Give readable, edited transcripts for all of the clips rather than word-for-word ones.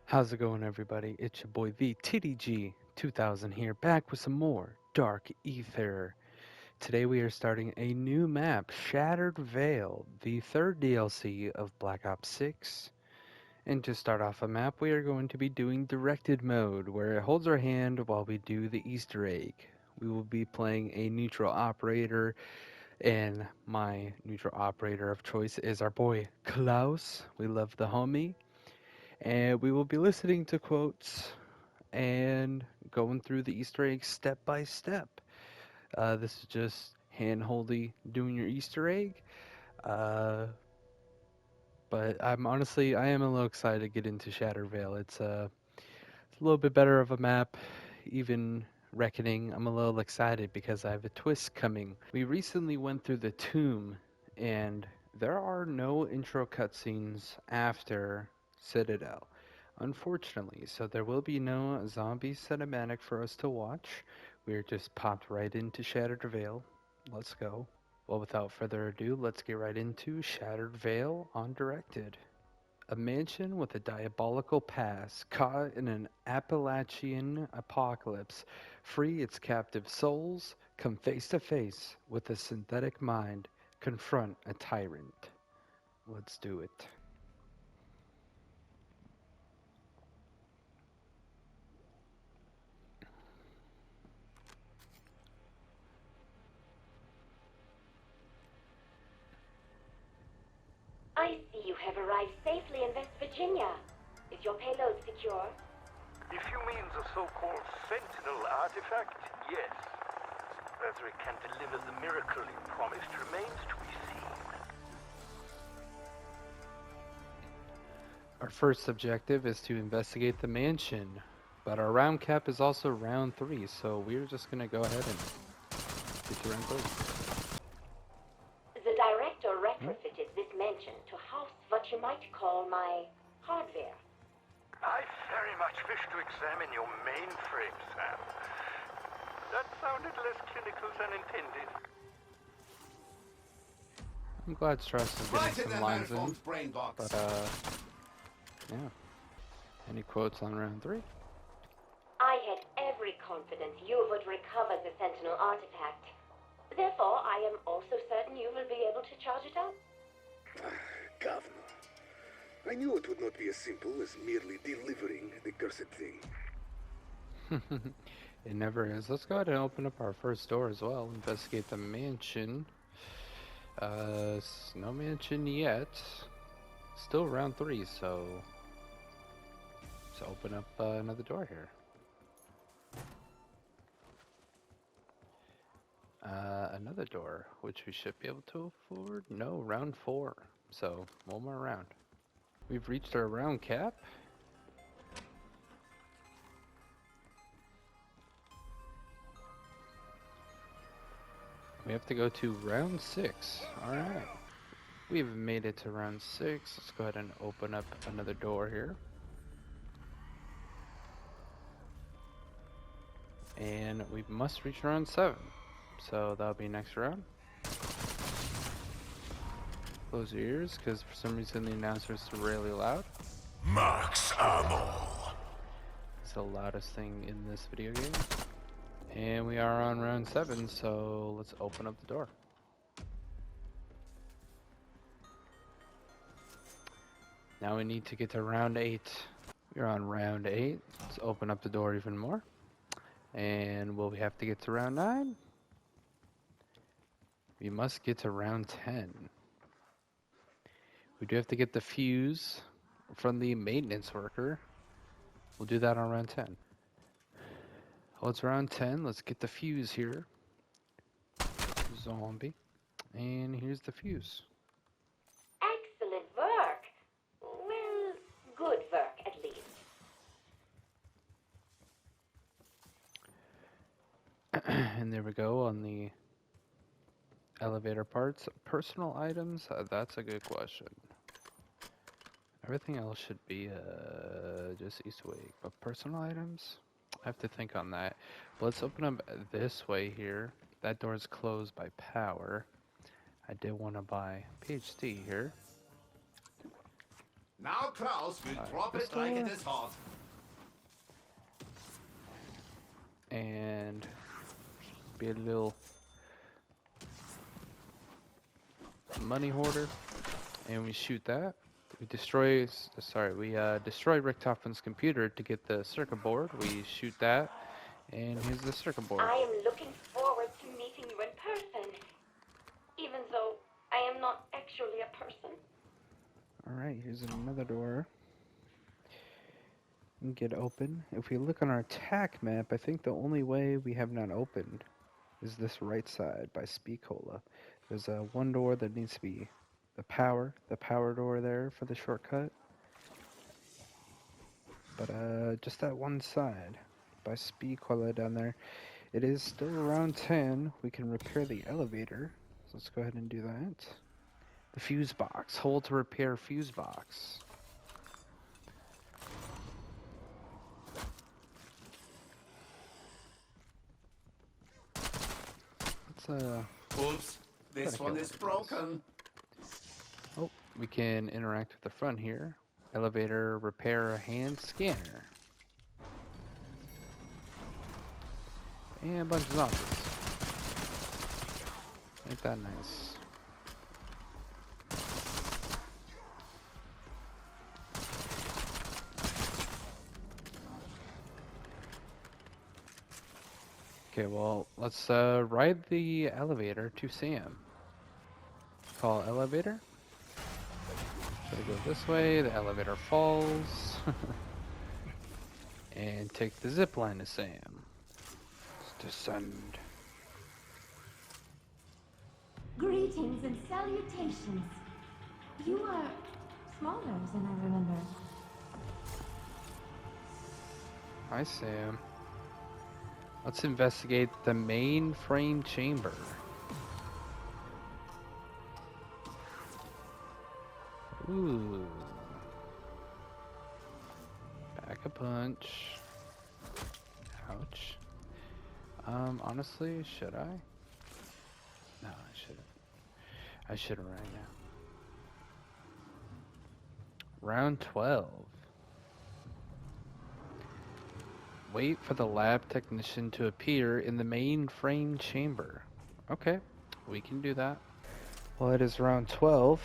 How's it going, everybody? It's your boy VTDG 2000 here, back with some more Dark Aether. Today we are starting a new map, Shattered Veil, the third DLC of Black Ops 6. And to start off a map, we are going to be doing directed mode, where it holds our hand while we do the Easter egg. We will be playing a neutral operator, and my neutral operator of choice is our boy Klaus. We love the homie. And we will be listening to quotes and going through the Easter eggs step by step. This is just hand-holdy doing your Easter egg. Uh, but I am a little excited to get into Shattervale. It's a little bit better of a map, even Reckoning. I'm a little excited because I have a twist coming. We recently went through the tomb, and there are no intro cutscenes after Citadel, unfortunately. So there will be no zombie cinematic for us to watch. We're just popped right into Shattered Veil. Let's go. Well, without further ado, let's get right into Shattered Veil on Directed. A mansion with a diabolical past, caught in an Appalachian apocalypse, free its captive souls, come face to face with a synthetic mind, confront a tyrant. Let's do it. I see you have arrived safely in West Virginia. Is your payload secure? If you mean the so-called Sentinel Artifact, yes. Whether it can deliver the miracle it promised remains to be seen. Our first objective is to investigate the mansion, but our round cap is also round 3, so we're just going to go ahead and get to round 3. The director retrofitted this mansion to house what you might call my hardware. I very much wish to examine your mainframe, Sam. That sounded less clinical than intended. I'm glad Strauss is getting some lines in, but yeah. Any quotes on round 3? I had every confidence you would recover the Sentinel Artifact. Therefore, I am also certain you will be able to charge it up. Governor, I knew it would not be as simple as merely delivering the cursed thing. It never is. Let's go ahead and open up our first door as well. Investigate the mansion. No mansion yet. Still round 3, so let's open up another door here. Another door, which we should be able to afford. No, round 4. So one more round. We've reached our round cap. We have to go to round 6. Alright. We've made it to round 6. Let's go ahead and open up another door here. And we must reach round 7. So that'll be next round. Close your ears, because for some reason the announcer is really loud. Max ammo. It's the loudest thing in this video game. And we are on round 7, so let's open up the door. Now we need to get to round 8. We're on round 8. Let's open up the door even more. And will we have to get to round 9? We must get to round 10. We do have to get the fuse from the maintenance worker. We'll do that on round 10. Well, it's round 10. Let's get the fuse here. Zombie. And here's the fuse. Excellent work. Well, good work, at least. And there we go on the elevator parts. Personal items? That's a good question. Everything else should be just Easter egg. But personal items? I have to think on that. Let's open up this way here. That door is closed by power. I did want to buy PhD here. Now Klaus will drop this it like it door. is hot. And be a little money hoarder. And we shoot that. We destroy, we destroy Richtofen's computer to get the circuit board. We shoot that, and here's the circuit board. I am looking forward to meeting you in person, even though I am not actually a person. Alright, here's another door. And get open. If we look on our attack map, I think the only way we have not opened is this right side by Spicola. There's one door that needs to be the power door there for the shortcut. But just that one side by Spicola down there. It is still around 10. We can repair the elevator. So let's go ahead and do that. The fuse box. Hold to repair fuse box. Let's Oops, this Gotta one kill is those guys. broken. Oh, we can interact with the front here. Elevator, repair, hand scanner. And a bunch of zombies. Ain't that nice? Okay, well, let's ride the elevator to Sam. Call elevator. Gotta go this way, the elevator falls. And take the zip line to Sam. Let's descend. Greetings and salutations. You are smaller than I remember. Hi, Sam. Let's investigate the mainframe chamber. Ooh. Pack a punch. Ouch. Honestly, should I? No, I shouldn't. I shouldn't right now. Round 12. Wait for the lab technician to appear in the mainframe chamber. Okay, we can do that. Well, it is round 12.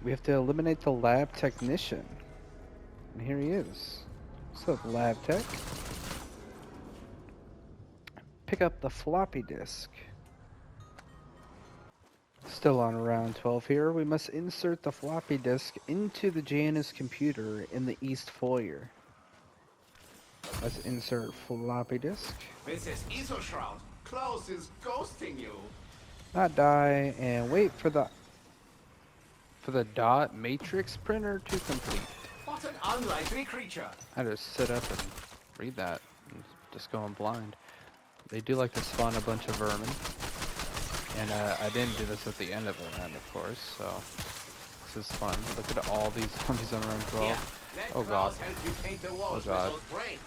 We have to eliminate the lab technician. And here he is. What's up, lab tech? Pick up the floppy disk. Still on round 12 here. We must insert the floppy disk into the Janus computer in the east foyer. Let's insert floppy disk. This is Iso Shroud. Klaus is ghosting you. Not die and wait for the dot matrix printer to complete. What an unlikely creature. I just sit up and read that and just going blind. They do like to spawn a bunch of vermin. And I didn't do this at the end of the round, of course, so this is fun. Look at all these zombies on round 12. Yeah, let Oh god. Klaus help you paint the walls Oh, God. with those brains.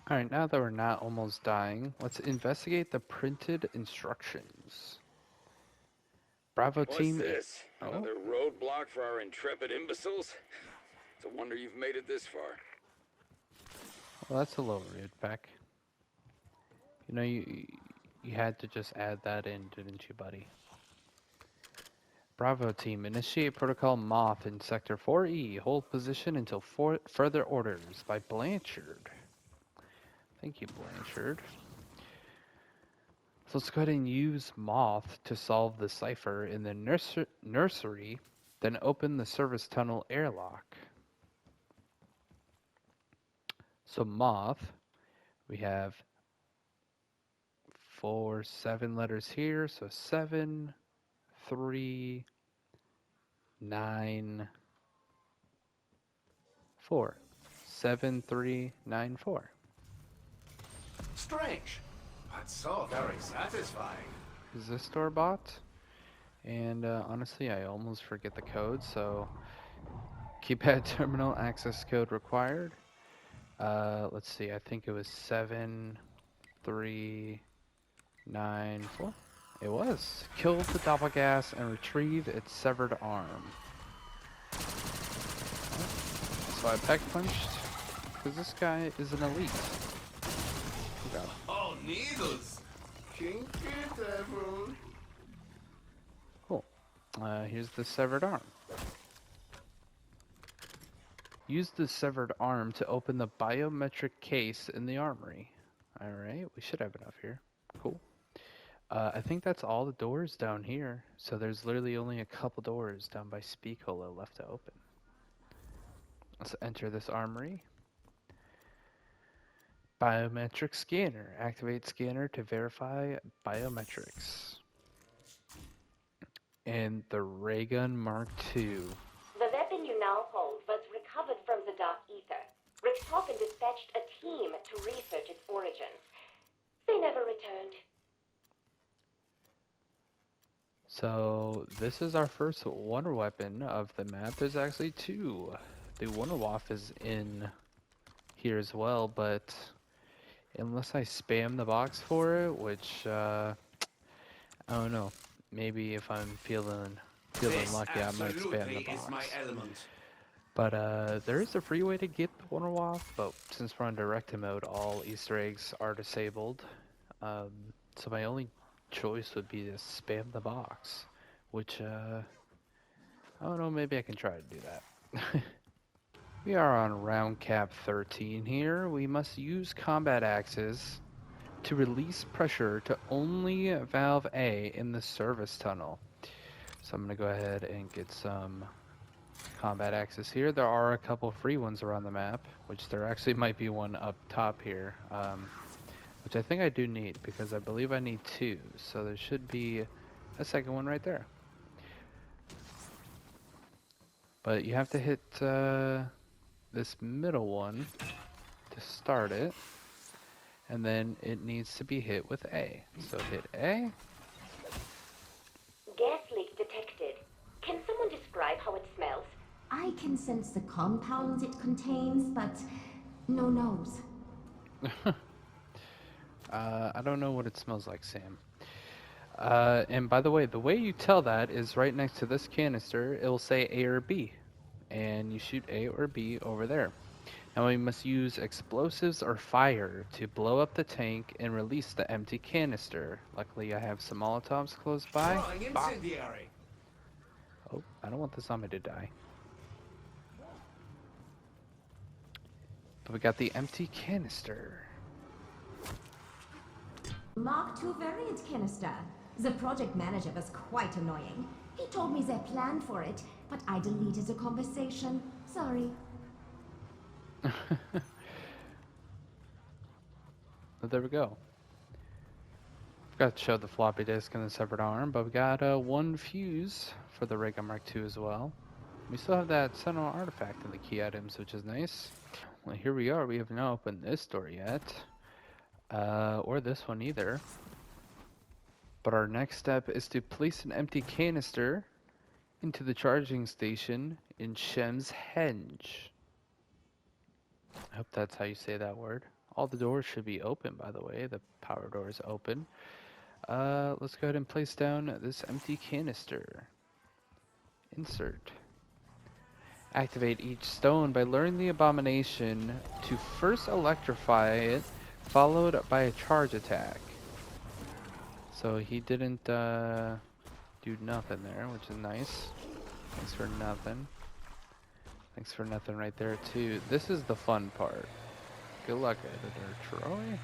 Alright, now that we're not almost dying, let's investigate the printed instructions. Bravo What's team. this? Oh. Another roadblock for our intrepid imbeciles? It's a wonder you've made it this far. Well, that's a little rude, Beck. You know, you had to just add that in, didn't you, buddy? Bravo team, initiate protocol Moth in sector 4E. Hold position until further orders by Blanchard. Thank you, Blanchard. So let's go ahead and use Moth to solve the cipher in the nursery, then open the service tunnel airlock. So Moth, we have 7 letters here, so 7, 3, 9, 4. 7, 3, 9, 4. Strange, but so very satisfying. Is this store bought? And honestly, I almost forget the code, so keypad terminal access code required. Let's see, I think it was 7, 3, 9, 4. It was. Kill the doppelgas and retrieve its severed arm. So I pack punched because this guy is an elite. Oh god. Oh, needles! Kinky devil. Cool. Here's the severed arm. Use the severed arm to open the biometric case in the armory. Alright, we should have enough here. Cool. I think that's all the doors down here. So there's literally only a couple doors down by Speakola left to open. Let's enter this armory. Biometric scanner. Activate scanner to verify biometrics. And the ray gun Mark II. The weapon you now hold was recovered from the Dark Aether. Richtofen dispatched a team to research its origins. They never returned. So this is our first wonder weapon of the map. There's actually two. The Wonderwaff is in here as well, but unless I spam the box for it, which I don't know. Maybe if I'm feeling lucky, I might spam the box. Is my element. But there is a free way to get the Wonderwaff, but since we're on direct mode, all Easter eggs are disabled. So my only choice would be to spam the box, which I don't know, maybe I can try to do that. We are on round cap 13 here. We must use combat axes to release pressure to only valve A in the service tunnel. So I'm going to go ahead and get some combat axes here. There are a couple free ones around the map, which there actually might be one up top here, which I think I do need because I believe I need two. So there should be a second one right there. But you have to hit this middle one to start it, and then it needs to be hit with A. So hit A. Gas leak detected. Can someone describe how it smells? I can sense the compounds it contains, but no nose. I don't know what it smells like, Sam. And by the way you tell that is right next to this canister. It will say A or B, and you shoot A or B over there. Now we must use explosives or fire to blow up the tank and release the empty canister. Luckily I have some Molotovs close by. Throwing incendiary. Oh, I don't want the zombie to die. But we got the empty canister. Mark II variant canister. The project manager was quite annoying. He told me their plan for it, but I deleted the conversation. Sorry. But there we go. Forgot to show the floppy disk and the severed arm, but we got one fuse for the Ray Gun Mark II as well. We still have that Sentinel Artifact in the key items, which is nice. Well, here we are. We have not opened this door yet. Or this one either. But our next step is to place an empty canister into the charging station in Shem's Henge. I hope that's how you say that word. All the doors should be open, by the way. The power door is open. Let's go ahead and place down this empty canister. Insert. Activate each stone by luring the abomination to first electrify it, followed by a charge attack. So he didn't do nothing there, which is nice. Thanks for nothing. Thanks for nothing right there too. This is the fun part. Good luck, Editor Troy.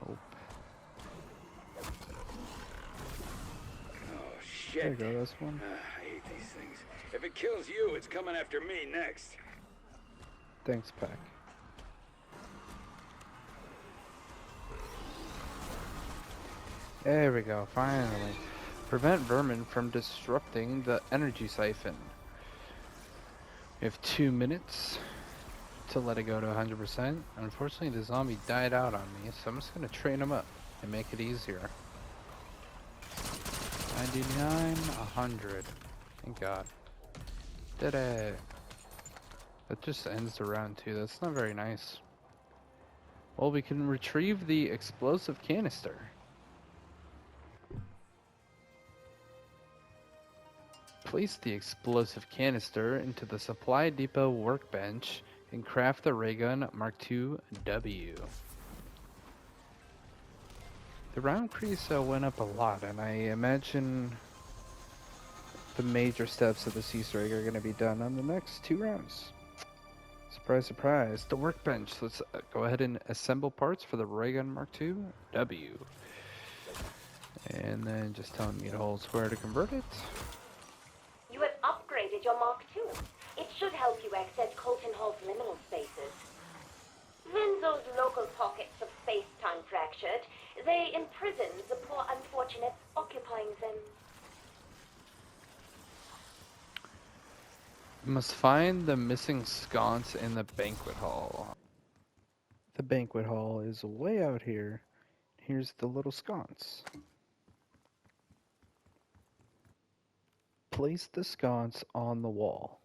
Oh. Oh, shit. There you go, this one. I hate these things. If it kills you, it's coming after me next. Thanks, Pack. There we go, finally. Prevent vermin from disrupting the energy siphon. We have 2 minutes to let it go to 100%. Unfortunately, the zombie died out on me, so I'm just going to train him up and make it easier. 99, 100. Thank God. Did it. That just ends the round 2. That's not very nice. Well, we can retrieve the explosive canister. Place the explosive canister into the supply depot workbench and craft the ray gun Mark II W. The round crease went up a lot, and I imagine the major steps of this Easter egg are going to be done on the next 2 rounds. Surprise, surprise. The workbench. Let's go ahead and assemble parts for the ray gun Mark II W. And then just telling me to hold square to convert it. You have upgraded your Mark II. It should help you access Colton Hall's liminal spaces. When those local pockets of space-time fractured, they imprison the poor unfortunates occupying them. You must find the missing sconce in the banquet hall. The banquet hall is way out here. Here's the little sconce. Place the sconce on the wall.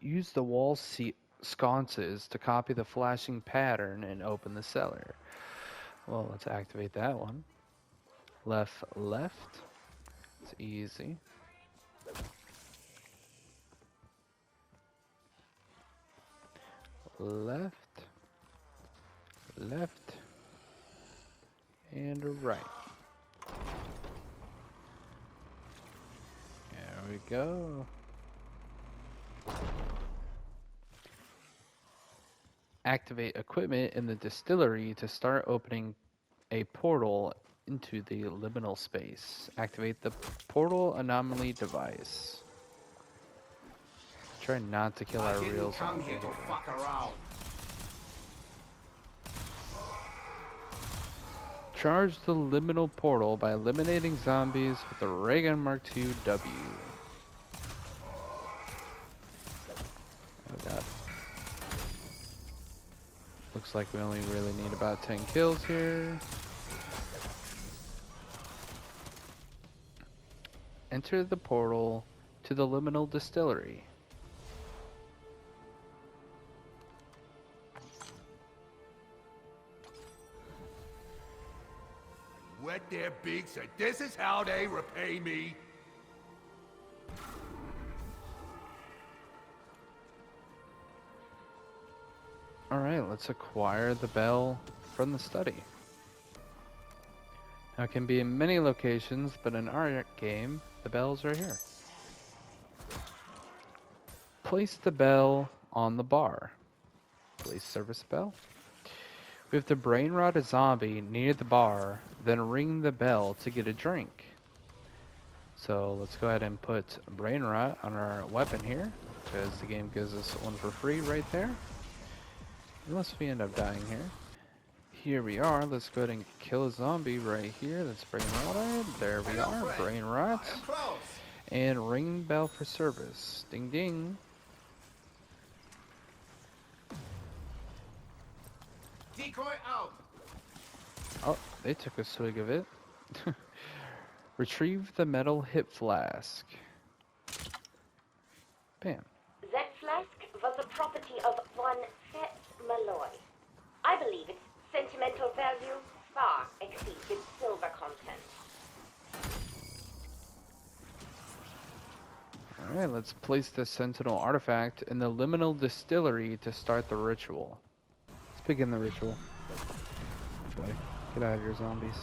Use the wall sconces to copy the flashing pattern and open the cellar. Well, let's activate that one. Left, left. It's easy. Left, left, and right. There we go. Activate equipment in the distillery to start opening a portal into the liminal space. Activate the portal anomaly device. Try not to kill our real Come here to fuck around. Charge the liminal portal by eliminating zombies with the ray gun Mark II W. Oh god. Looks like we only really need about 10 kills here. Enter the portal to the liminal distillery. Wet their beaks and this is how they repay me. Alright, let's acquire the bell from the study. Now it can be in many locations, but in our game, the bell's right here. Place the bell on the bar. Place service bell. We have to brain rot a zombie near the bar, then ring the bell to get a drink. So let's go ahead and put brain rot on our weapon here, because the game gives us one for free right there. Unless we end up dying here. Here we are. Let's go ahead and kill a zombie right here. That's brain rotted. There we are. Brain rot. And ring bell for service. Ding ding. Decoy out. Oh, they took a swig of it. Retrieve the metal hip flask. Bam. That flask was the property of one Fat Malloy. I believe its sentimental value far exceeds its silver content. Alright, let's place the Sentinel Artifact in the liminal distillery to start the ritual. Let's begin the ritual. Boy, get out of here, zombies.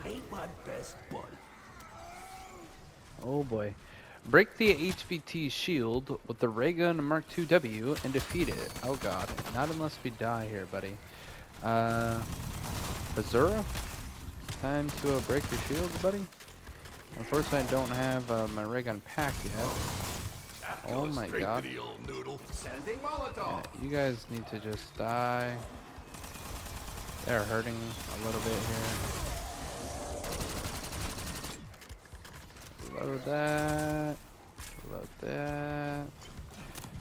Ain't my best buddy. Oh boy. Break the HVT shield with the ray gun Mark II W and defeat it. Oh god. Not unless we die here, buddy. Azura? Time to break your shields, buddy? Unfortunately, I don't have my ray gun packed yet. Oh my god. Sending Molotov. You guys need to just die. They're hurting a little bit here. Load that. Load that.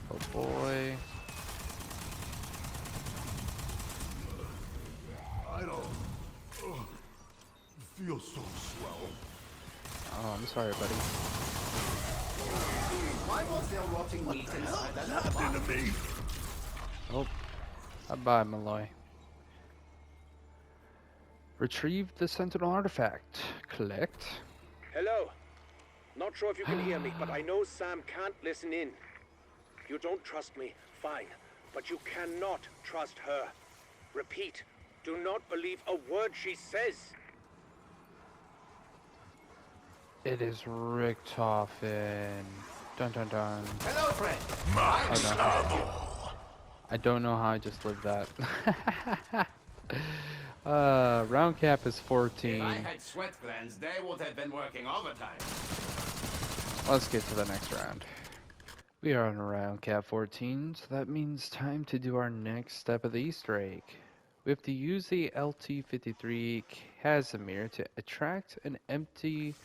Oh boy. so slow. Oh, I'm sorry, buddy. Why was there rotting meat inside that box? Happened to me. Oh, bye-bye, Malloy. Retrieve the Sentinel Artifact. Collect. Hello. Not sure if you can hear me, but I know Sam can't listen in. You don't trust me, fine. But you cannot trust her. Repeat, do not believe a word she says. It is Richtofen. Dun dun dun. Hello, friend. Max ammo. I don't know how I just lived that. Round cap is 14. If I had sweat glands, they would have been working overtime. Let's get to the next round. We are on round cap 14, so that means time to do our next step of the Easter egg. We have to use the LT-53 Casimir to attract an empty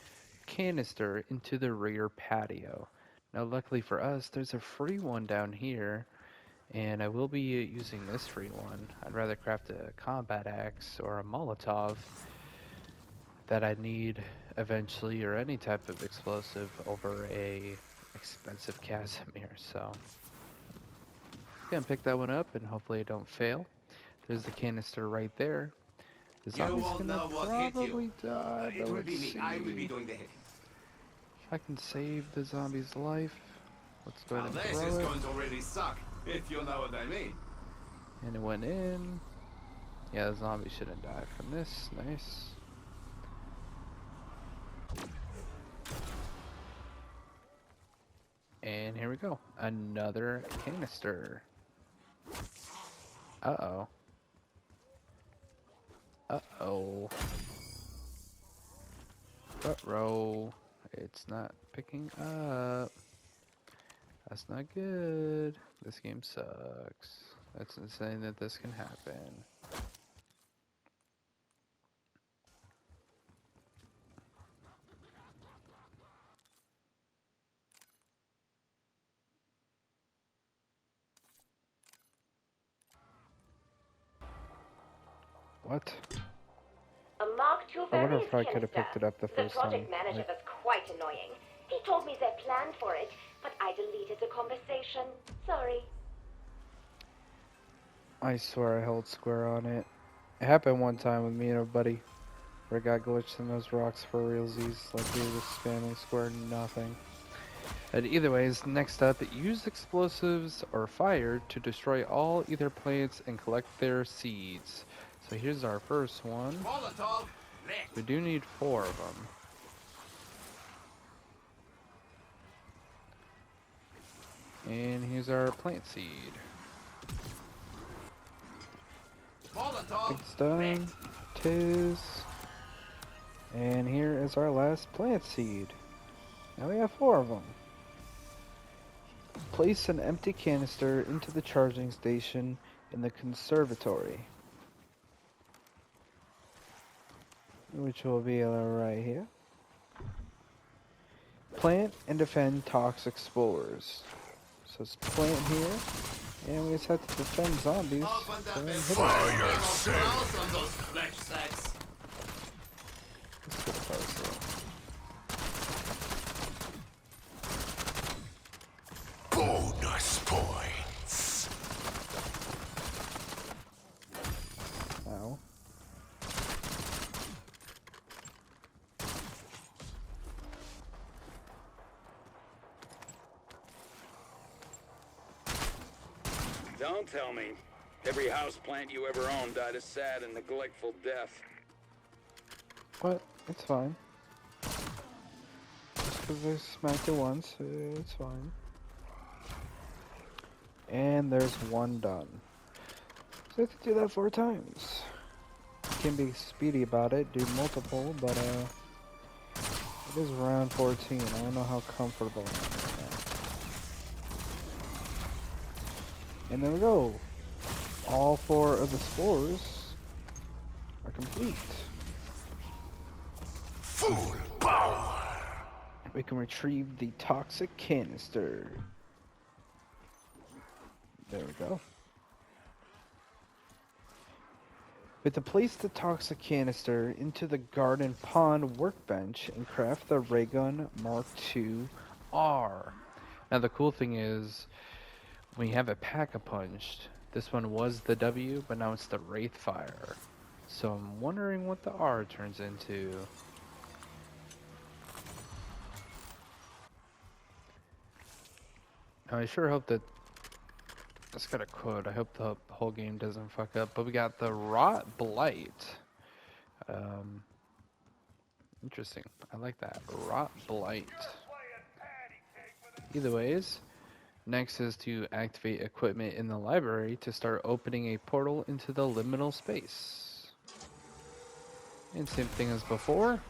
canister into the rear patio. Now luckily for us, there's a free one down here, and I will be using this free one. I'd rather craft a combat axe or a Molotov that I need eventually, or any type of explosive, over a expensive Casimir. So gonna pick that one up and hopefully I don't fail. There's the canister right there. The You zombie's won't gonna know what hit probably you. die, It but will let's be me. see. I will be doing the hitting. If I can save the zombie's life, let's go Now ahead this and is throw it. going to really suck, if you know what I mean. And it went in. Yeah, the zombie shouldn't die from this. Nice. And here we go. Another canister. Uh-oh. Uh-oh. Uh-oh. It's not picking up. That's not good. This game sucks. That's insane that this can happen. What? A Mark II I wonder variant if I could have canister. picked it up the first time. project manager Like, was quite annoying. He told me they planned for it, but I deleted the conversation. Sorry. I swear I held square on it. It happened one time with me and a buddy, where I got glitched in those rocks for realsies. Like we were just spamming square nothing. And either ways, next up, use explosives or fire to destroy all ether plants and collect their seeds. So here's our first one. Molotov, lit. We do need 4 of them. And here's our plant seed. Molotov, It's done. Tis. And here is our last plant seed. Now we have 4 of them. Place an empty canister into the charging station in the conservatory, which will be right here. Plant and defend toxic spores. So it's plant here, and we just have to defend zombies. Open So the hit big it. Fire sale. Klaus on those flesh sacks. Let's get a fire sale. Bonus points. Ow. Don't tell me. Every houseplant you ever owned died a sad and neglectful death. But it's fine. Just because I smacked it once, it's fine. And there's one done. So I have to do that 4 times. Can be speedy about it, do multiple, but it is round 14. I don't know how comfortable I am right now. And there we go. All 4 of the spores are complete. Full power. We can retrieve the toxic canister. There we go. We have to place the toxic canister into the garden pond workbench and craft the ray gun Mark II R. Now the cool thing is, when you have it pack-a-punched, this one was the W, but now it's the Wraithfire. So I'm wondering what the R turns into. Now I sure hope that, that's got a quote, I hope the whole game doesn't fuck up, but we got the Rot Blight. Interesting, I like that, Rot Blight. Either ways, next is to activate equipment in the library to start opening a portal into the liminal space. And same thing as before.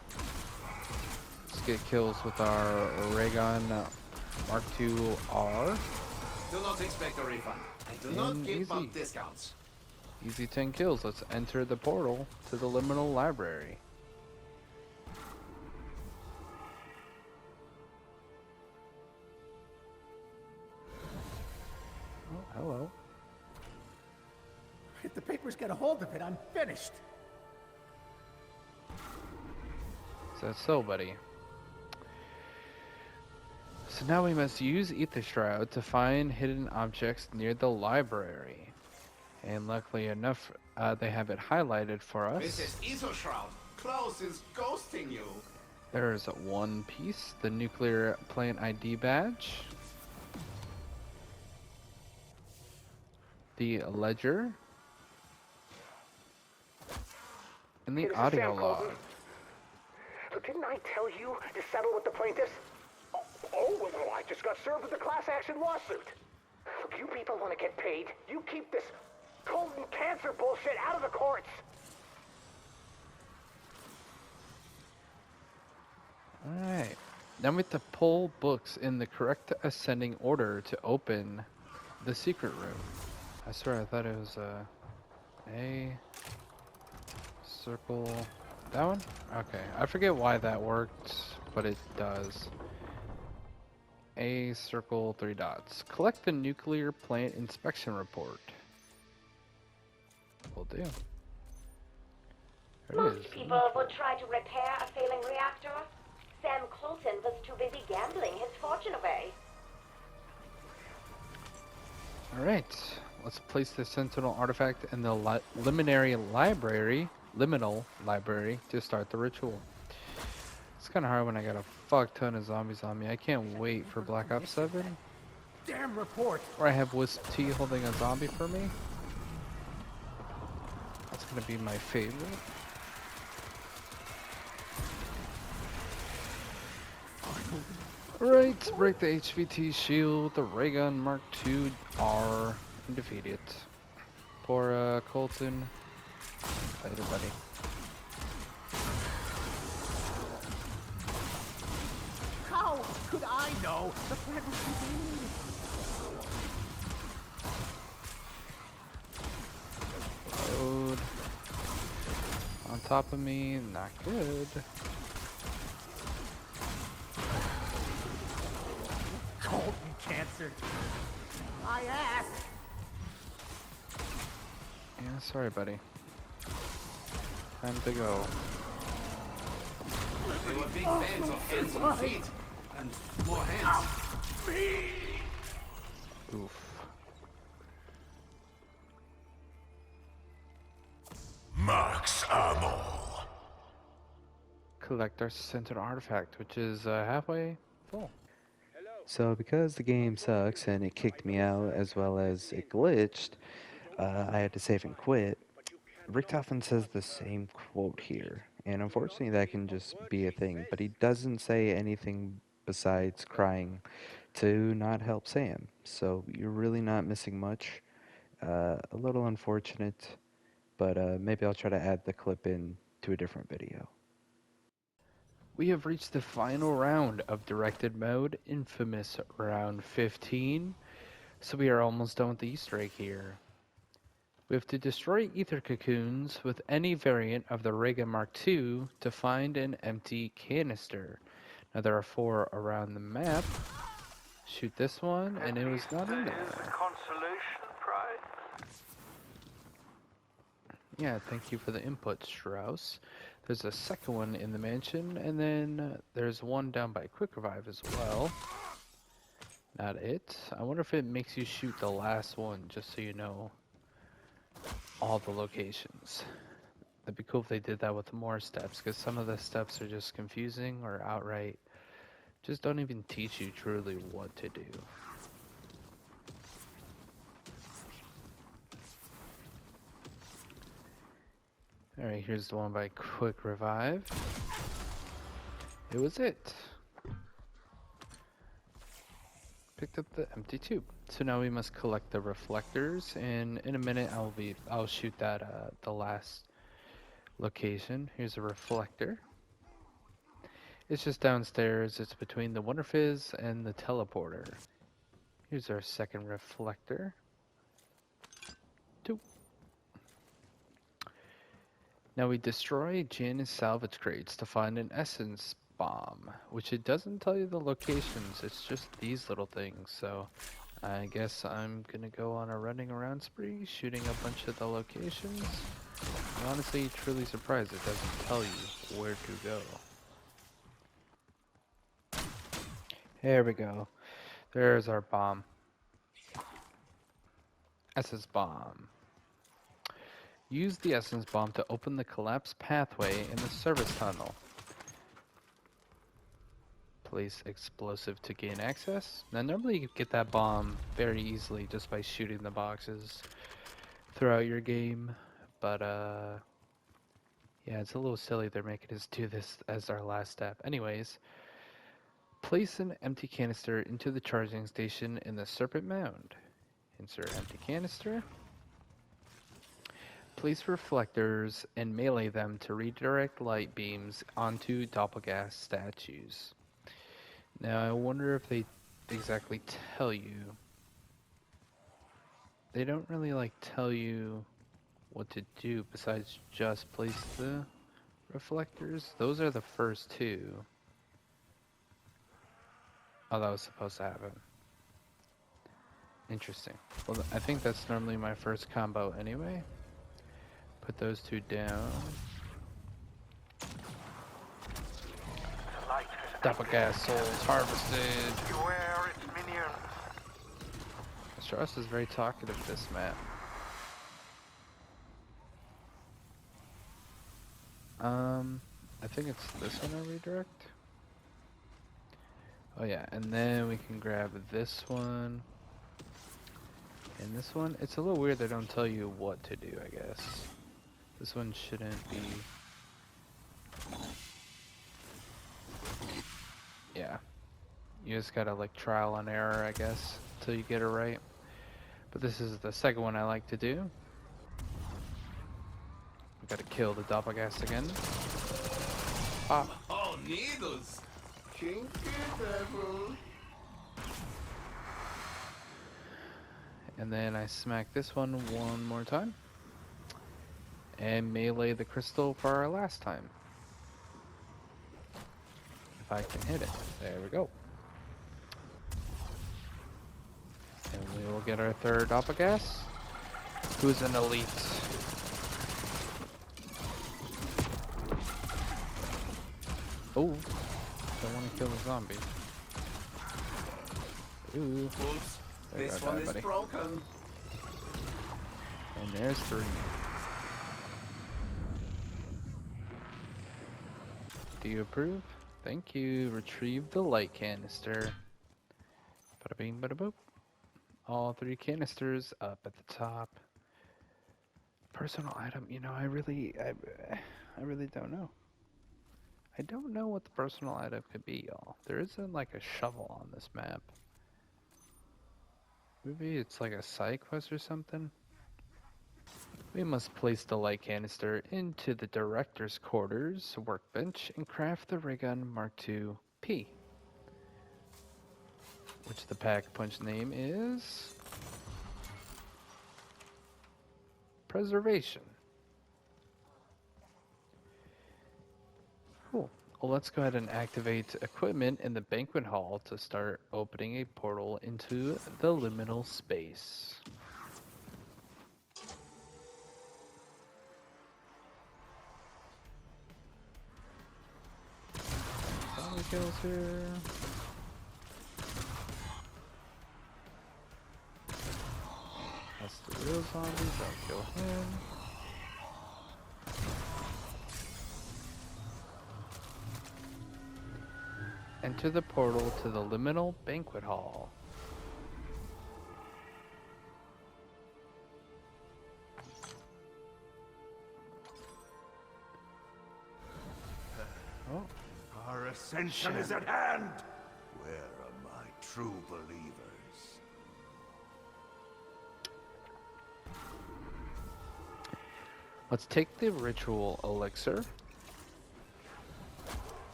Let's get kills with our ray gun Mark II R. Do not expect a refund. I do not give bulk discounts. Easy 10 kills. Let's enter the portal to the liminal library. Oh, hello. If the papers get a hold of it, I'm finished. Is that so, buddy? So now we must use Aether Shroud to find hidden objects near the library. And luckily enough, they have it highlighted for us. This is Aether Shroud. Klaus is ghosting you. There's one piece, the nuclear plant ID badge. The ledger. And the audio log. Didn't I tell you to settle with the plaintiffs? Oh, well, I just got served with the class action lawsuit. Look, you people want to get paid. You keep this colon cancer bullshit out of the courts. Alright. Now we have to pull books in the correct ascending order to open the secret room. I swear I thought it was A circle. That one? Okay. I forget why that worked, but it does. A circle 3 dots. Collect the nuclear plant inspection report. Will do. There it is. Most people would try to repair a failing reactor. Sam Colton was too busy gambling his fortune away. Alright. Let's place the Sentinel Artifact in the liminal library to start the ritual. It's kind of hard when I got a fuck ton of zombies on me. I can't wait for Black Ops 7. Damn report. Where I have Wisp T holding a zombie for me. That's gonna be my favorite. Alright, break the HVT shield, the ray gun Mark II R, and defeat it. Poor Colton. Later, buddy. How could I know the plant was contaminated? Load. On top of me, not good. Colon cancer. I asked. Yeah, sorry, buddy. Time to go. They were big fans of hands and feet. And more hands. Oof. Max ammo. Collect our Sentinel Artifact, which is halfway full. So because the game sucks and it kicked me out as well as it glitched, I had to save and quit. Richtofen says the same quote here, and unfortunately that can just be a thing, but he doesn't say anything besides crying to not help Sam, so you're really not missing much. A little unfortunate, but maybe I'll try to add the clip in to a different video. We have reached the final round of directed mode, infamous round 15, so we are almost done with the Easter egg here. We have to destroy ether cocoons with any variant of the Ray Gun Mark II to find an empty canister. Now there are 4 around the map. Shoot this one, and it was not in there. Consolation prize? Yeah, thank you for the input, Strauss. There's a second one in the mansion, and then there's one down by Quick Revive as well. Not it. I wonder if it makes you shoot the last one, just so you know all the locations. That'd be cool if they did that with more steps, because some of the steps are just confusing or outright just don't even teach you truly what to do. Alright, here's the one by Quick Revive. It was it. Picked up the empty tube. So now we must collect the reflectors, and in a minute I'll shoot that the last location. Here's a reflector. It's just downstairs. It's between the Wonder Fizz and the teleporter. Here's our second reflector. 2. Now we destroy Jan's salvage crates to find an essence bomb, which it doesn't tell you the locations. It's just these little things. So I guess I'm gonna go on a running around spree, shooting a bunch of the locations. I'm honestly truly surprised it doesn't tell you where to go. There we go. There's our bomb. Essence bomb. Use the essence bomb to open the collapsed pathway in the service tunnel. Place explosive to gain access. Now normally you could get that bomb very easily just by shooting the boxes throughout your game. But yeah, it's a little silly they're making us do this as our last step. Anyways, place an empty canister into the charging station in the Serpent Mound. Insert empty canister. Place reflectors and melee them to redirect light beams onto Doppelgas statues. Now I wonder if they exactly tell you. They don't really like tell you what to do besides just place the reflectors. Those are the first 2. Oh, that was supposed to happen. Interesting. Well, I think that's normally my first combo anyway. Put those 2 down. Doppelgas souls harvested. Beware its minions. Strauss is very talkative this map. I think it's this one I redirect. Oh yeah, and then we can grab this one. And this one, it's a little weird they don't tell you what to do, I guess. This one shouldn't be... Yeah. You just gotta like trial and error, I guess, until you get it right. But this is the second one I like to do. We gotta kill the Doppelgas again. Pop. Oh, needles! Kinky devil! And then I smack this one more time. And melee the crystal for our last time. If I can hit it. There we go. And we will get our third Doppelgas. Who's an elite? Oh, don't want to kill the zombie. Ooh. Oops, There you this go, one is buddy. broken. And there's 3. Do you approve? Thank you. Retrieve the light canister. Bada bing, bada boop. All 3 canisters up at the top. Personal item, you know, I really don't know. I don't know what the personal item could be, y'all. There isn't like a shovel on this map. Maybe it's like a side quest or something. We must place the light canister into the director's quarters workbench and craft the ray gun Mark II P, which the pack punch name is Preservation. Cool. Well, let's go ahead and activate equipment in the banquet hall to start opening a portal into the liminal space. kills here. That's the real zombie, don't kill him. Enter the portal to the liminal banquet hall. Oh. Our ascension is at hand! Where are my true believers? Let's take the ritual elixir.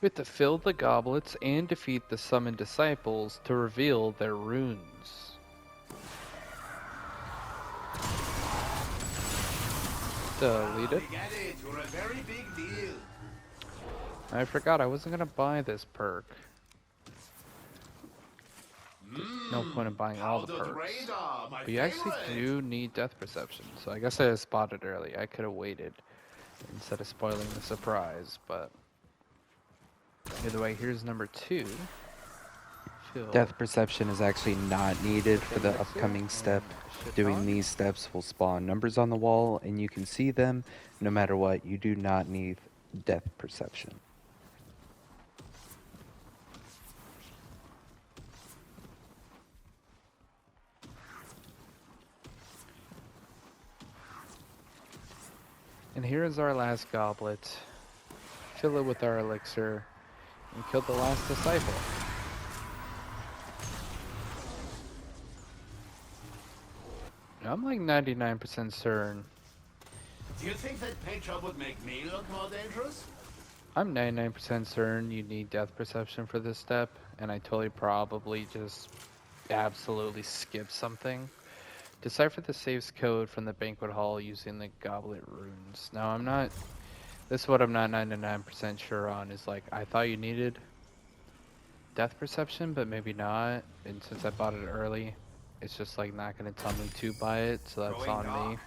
We have to fill the goblets and defeat the summoned disciples to reveal their runes. Delete it. Get it, you're a very big deal. I forgot I wasn't gonna buy this perk. No point in buying all the perks. But you actually do need death perception, so I guess I just spotted early. I could have waited instead of spoiling the surprise, but either way, here's number 2. Death perception is actually not needed for the upcoming step. Doing these steps will spawn numbers on the wall, and you can see them no matter what. You do not need death perception. And here is our last goblet. Fill it with our elixir and kill the last disciple. I'm like 99% certain. Do you think that paint job would make me look more dangerous? I'm 99% certain you need death perception for this step, and I totally probably just absolutely skipped something. Decipher the save's code from the banquet hall using the goblet runes. Now I'm not, this is what I'm not 99% sure on, is like, I thought you needed death perception, but maybe not, and since I bought it early, it's just like not going to tell me to buy it, so that's on me.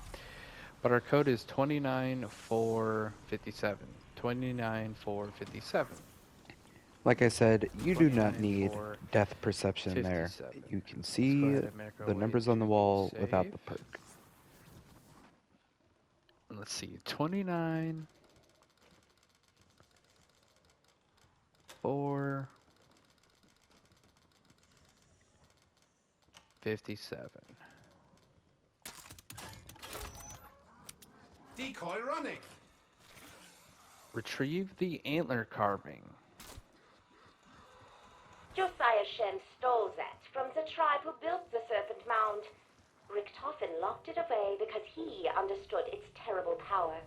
But our code is 29457. 29457. Like I said, you do not need death perception there. You can see the numbers on the wall without the perk. Let's see, 29 4 57. Decoy running. Retrieve the antler carving. Josiah Shem stole that from the tribe who built the Serpent Mound. Richtofen locked it away because he understood its terrible power.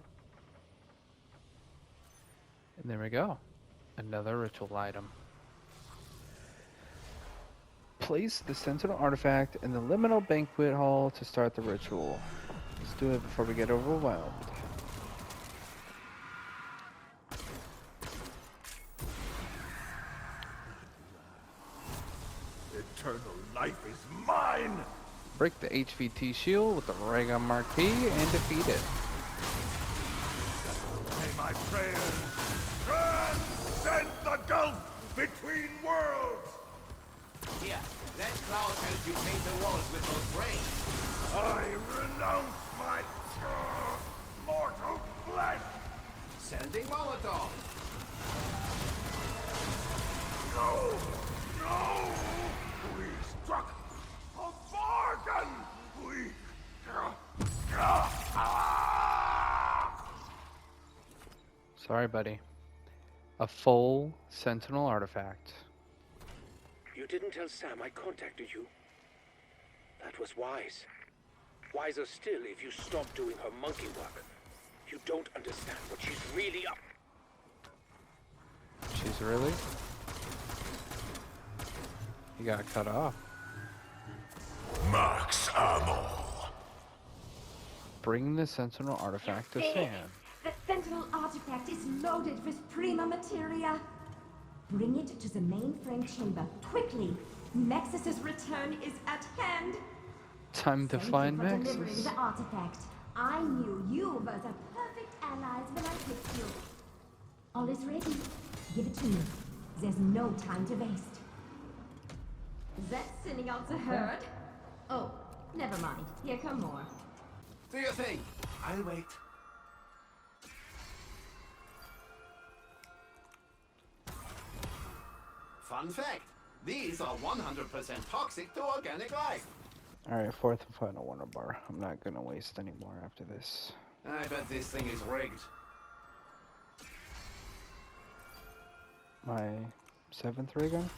And there we go. Another ritual item. Place the Sentinel Artifact in the liminal banquet hall to start the ritual. Let's do it before we get overwhelmed. Eternal life is mine! Break the HVT shield with the Raygun Marquee and defeat it. May my prayers transcend the gulf between worlds! Here, let Klaus help you paint the walls with those brains. I renounce my mortal flesh! Sending Molotov! No! No! We struck a bargain! We... Sorry, buddy. A full Sentinel Artifact. You didn't tell Sam I contacted you. That was wise. Wiser still if you stop doing her monkey work. You don't understand what she's really up. She's really? You got cut off. Max ammo. Bring the Sentinel Artifact to Sam. The Sentinel Artifact is loaded with prima materia. Bring it to the mainframe chamber, quickly. Nexus's return is at hand. Time to find Thank you for delivering Nexus. the artifact. I knew you were the perfect allies when I picked you. All is ready. Give it to me. There's no time to waste. Is that sending out the herd? Oh, never mind. Here come more. Do your thing. I'll wait. Fun fact. These are 100% toxic to organic life. Alright, fourth and final Wonder Bar. I'm not gonna waste any more after this. I bet this thing is rigged. My 7th ray gun?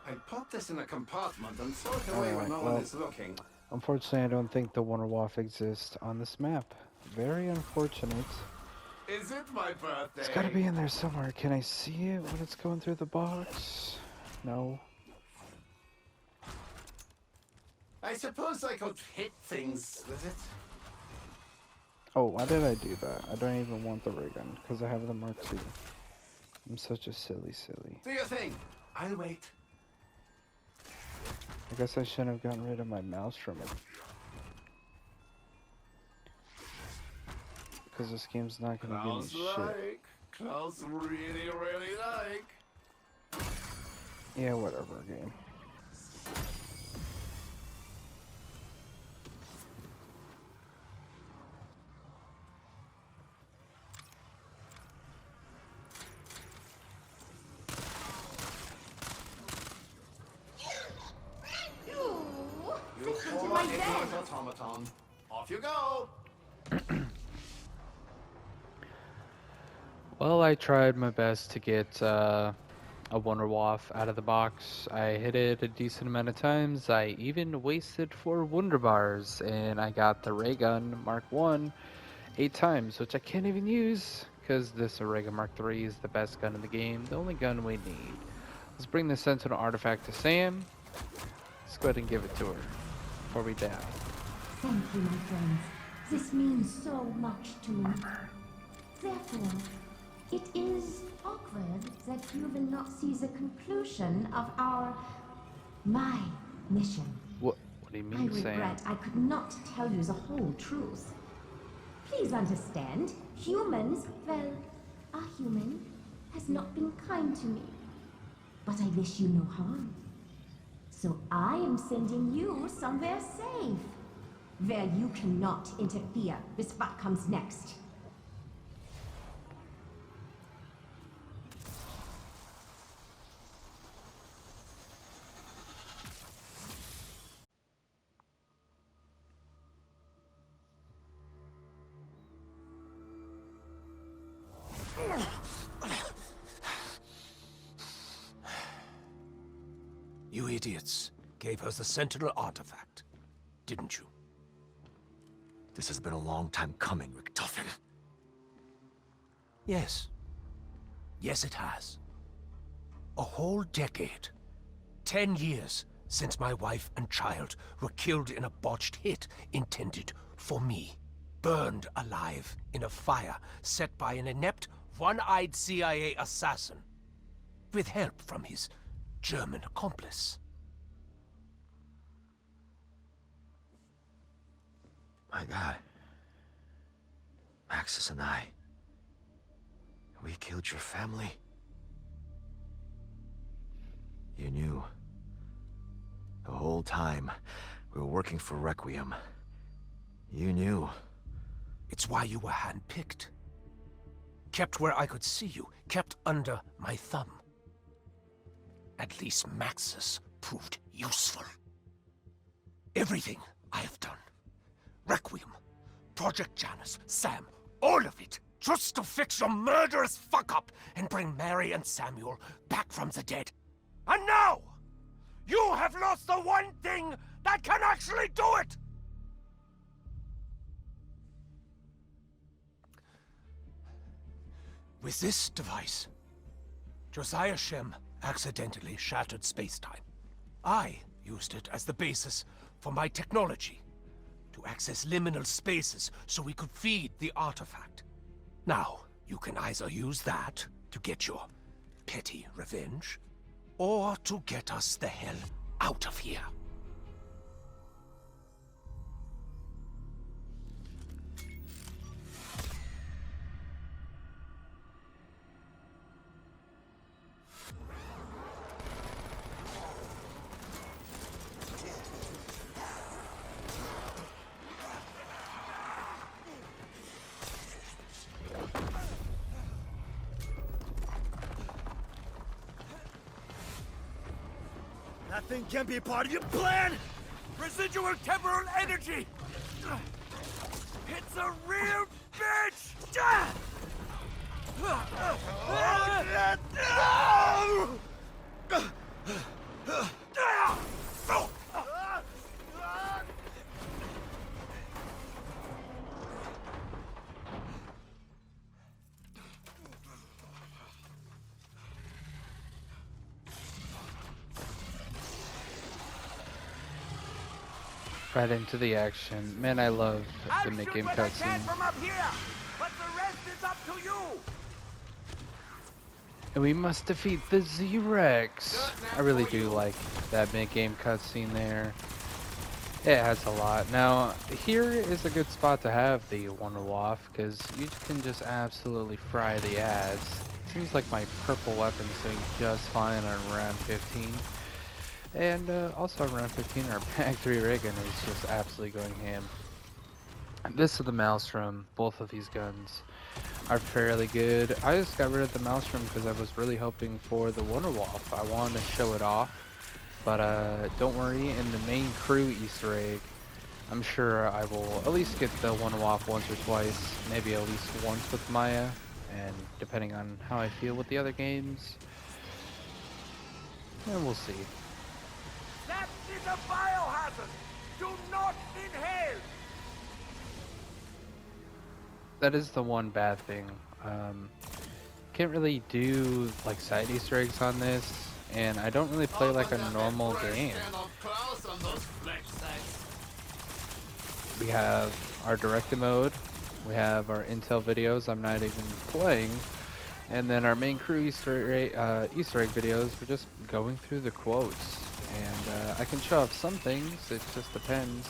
I put this in a compartment and throw it away when no one is looking. Unfortunately, I don't think the Wonder Waff exists on this map. Very unfortunate. Is it my birthday? It's gotta be in there somewhere. Can I see it when it's going through the box? No. I suppose I could hit things with it. Oh, why did I do that? I don't even want the ray gun, because I have the Mark II. I'm such a silly. Do your thing. I'll wait. I guess I shouldn't have gotten rid of my mouse from it. Because this game's not gonna give me shit. Klaus really like. Yeah, whatever, game. You poor idiot automaton. Off you go. Well, I tried my best to get a Wonder Waff out of the box. I hit it a decent amount of times. I even wasted 4 Wonder Bars, and I got the Ray Gun Mark I 8 times, which I can't even use because this Ray Gun Mark III is the best gun in the game, the only gun we need. Let's bring the Sentinel Artifact to Sam. Let's go ahead and give it to her before we die. Thank you, my friends. This means so much to me. Therefore, it is awkward that you will not see the conclusion of my mission. What do you mean, I Sam? regret I could not tell you the whole truth. Please understand, humans, well, a human has not been kind to me. But I wish you no harm. So I am sending you somewhere safe, where you cannot interfere with what comes next. You idiots gave us the Sentinel Artifact, didn't you? This has been a long time coming, Richtofen. Yes. Yes, it has. A whole decade. 10 years since my wife and child were killed in a botched hit intended for me. Burned alive in a fire set by an inept, one-eyed CIA assassin. With help from his German accomplice. My God. Maxis and I. We killed your family. You knew. The whole time we were working for Requiem. You knew. It's why you were handpicked. Kept where I could see you. Kept under my thumb. At least Maxis proved useful. Everything I have done. Requiem, Project Janus, Sam, all of it, just to fix your murderous fuck-up and bring Mary and Samuel back from the dead. And now, you have lost the one thing that can actually do it! With this device, Josiah Shem accidentally shattered space-time. I used it as the basis for my technology, to access liminal spaces so we could feed the artifact. Now, you can either use that to get your petty revenge, or to get us the hell out of here. That thing can be part of your plan! Residual temporal energy! It's a real bitch! Right into the action. Man, I love the mid-game cutscene. From up here, but the rest is up to you. And we must defeat the Z-Rex. I really do like that mid-game cutscene there. It has a lot. Now, here is a good spot to have the Wonderwaff, because you can just absolutely fry the ads. Seems like my purple weapon's doing just fine on round 15. And also on round 15, our Pack 3 Reagan is just absolutely going ham. This is the Maelstrom. Both of these guns are fairly good. I just got rid of the Maelstrom because I was really hoping for the Wonderwaff. I wanted to show it off. But don't worry, in the main crew Easter egg, I'm sure I will at least get the Wonderwaff once or twice. Maybe at least once with Maya. And depending on how I feel with the other games. And we'll see. That is a biohazard! Do not inhale! That is the one bad thing. Can't really do like side Easter eggs on this, and I don't really play like a normal game. We have our directed mode, we have our intel videos I'm not even playing, and then our main crew Easter egg videos, we're just going through the quotes. And I can show off some things, it just depends.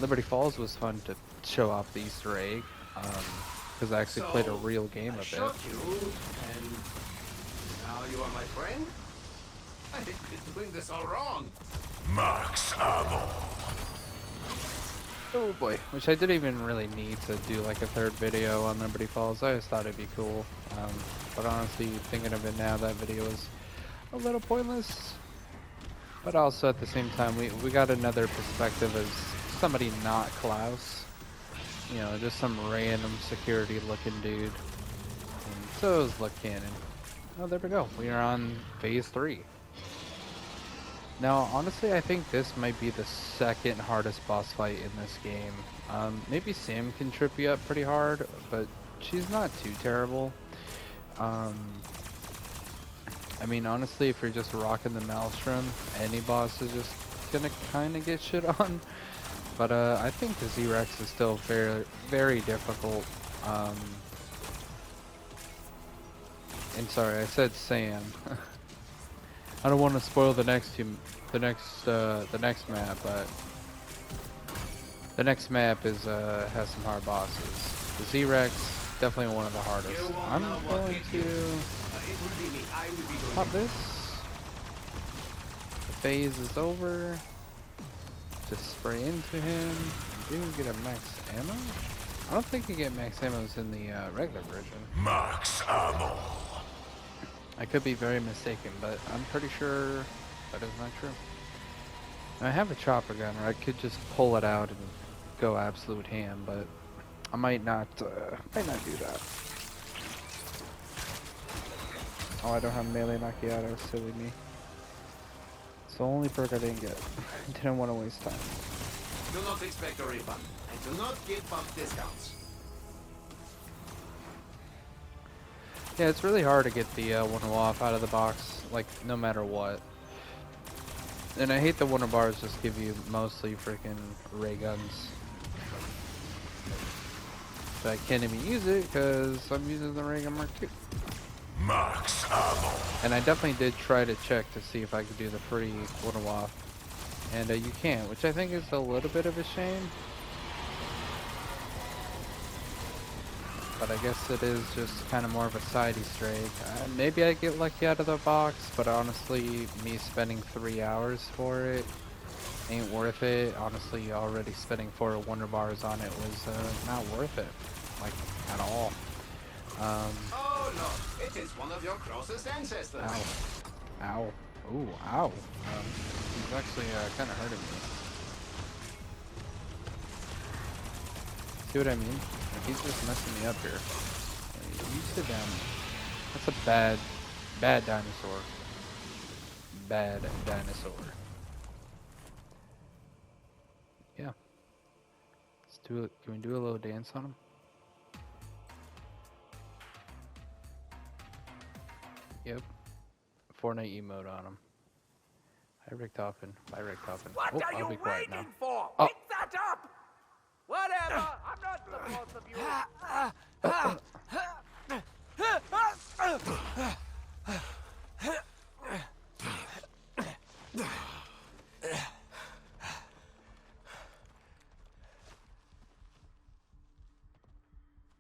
Liberty Falls was fun to show off the Easter egg, because I actually played a real game of it. You, and now you are my friend? I did doing this all wrong. Max ammo. Oh boy, which I didn't even really need to do like a third video on Liberty Falls. I just thought it'd be cool. But honestly, thinking of it now, that video is a little pointless. But also at the same time, we got another perspective as somebody not Klaus. You know, just some random security looking dude. And so is Look Cannon. Oh, there we go. We are on phase 3. Now, honestly, I think this might be the second hardest boss fight in this game. Maybe Sam can trip you up pretty hard, but she's not too terrible. I mean, honestly, if you're just rocking the Maelstrom, any boss is just gonna kind of get shit on. But I think the Z-Rex is still very, very difficult. And sorry, I said Sam. I don't want to spoil the next map, but the next map is has some hard bosses. The Z-Rex, definitely one of the hardest. I'm going to pop this. The phase is over. Just spray into him. You do get a max ammo? I don't think you get max ammos in the regular version. Max ammo. I could be very mistaken, but I'm pretty sure that is not true. I have a chopper gun, or I could just pull it out and go absolute ham, but I might not do that. Oh, I don't have melee Macchiato, silly me. It's the only perk I didn't get. I didn't want to waste time. Do not expect a refund. I do not give bump discounts. Yeah, it's really hard to get the Wonderwaff out of the box, like, no matter what. And I hate the Wonder Bars just give you mostly freaking ray guns. But I can't even use it because I'm using the ray gun Mark II. Max ammo. And I definitely did try to check to see if I could do the free Wonderwaff. And you can't, which I think is a little bit of a shame. But I guess it is just kind of more of a side Easter egg. Maybe I get lucky out of the box, but honestly, me spending 3 hours for it ain't worth it. Honestly, already spending 4 Wonder Bars on it was not worth it, like, at all. Oh no, it is one of your closest ancestors. Ow. Ow. Ooh, ow. He's actually kind of hurting me. See what I mean? Like, he's just messing me up here. Hey, you sit down. That's a bad dinosaur. Bad dinosaur. Yeah. Let's do it. Can we do a little dance on him? Yep. Fortnite emote on him. Hi, Richtofen. Bye, Richtofen. What Oh, are I'll you be quiet now. waiting for? Oh. Pick that up! Whatever! I'm not the boss of you!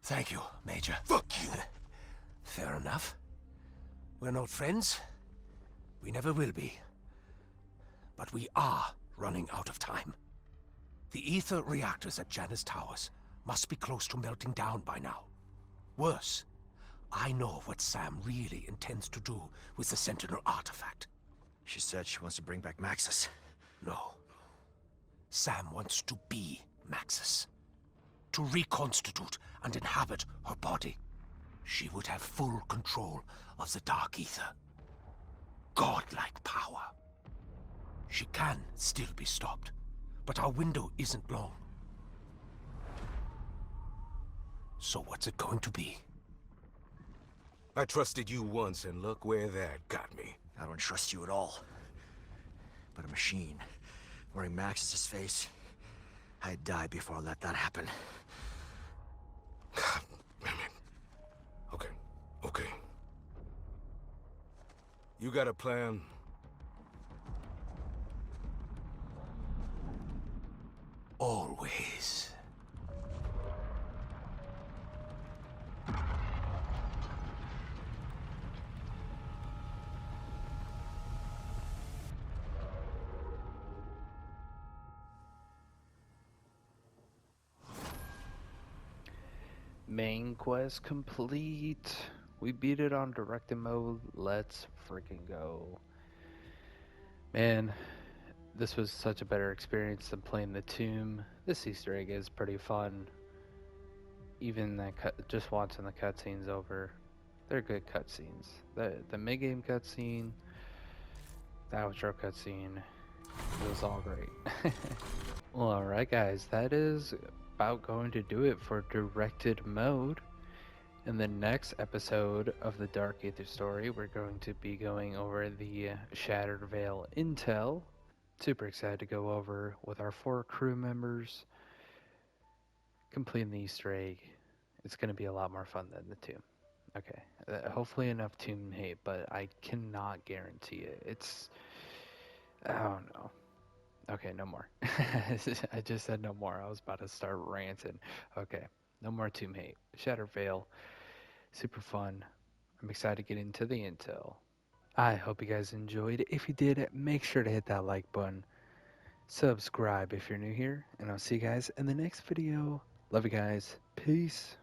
Thank you, Major. Fuck you! Fair enough. We're not friends. We never will be. But we are running out of time. The ether reactors at Janus Towers must be close to melting down by now. Worse, I know what Sam really intends to do with the Sentinel Artifact. She said she wants to bring back Maxis. No. Sam wants to be Maxis. To reconstitute and inhabit her body. She would have full control of the Dark Aether. Godlike power. She can still be stopped, but our window isn't long. So what's it going to be? I trusted you once, and look where that got me. I don't trust you at all. But a machine wearing Maxis' face, I'd die before I let that happen. God damn it. Okay. You got a plan? Always. Main quest complete. We beat it on directed mode. Let's freaking go. Man, this was such a better experience than playing the tomb. This Easter egg is pretty fun. Even that just watching the cutscenes over, they're good cutscenes. The mid-game cutscene, the outro cutscene, it was all great. Well, alright guys, that is about going to do it for directed mode. In the next episode of the Dark Aether Story, we're going to be going over the Shattered Veil intel. Super excited to go over with our 4 crew members, completing the Easter egg. It's going to be a lot more fun than the tomb. Okay, hopefully enough tomb hate, but I cannot guarantee it. It's, I don't know. Okay, no more. I just said no more. I was about to start ranting. Okay, no more tomb hate. Shattered Veil, super fun. I'm excited to get into the intel. I hope you guys enjoyed. If you did, make sure to hit that like button. Subscribe if you're new here, and I'll see you guys in the next video. Love you guys. Peace.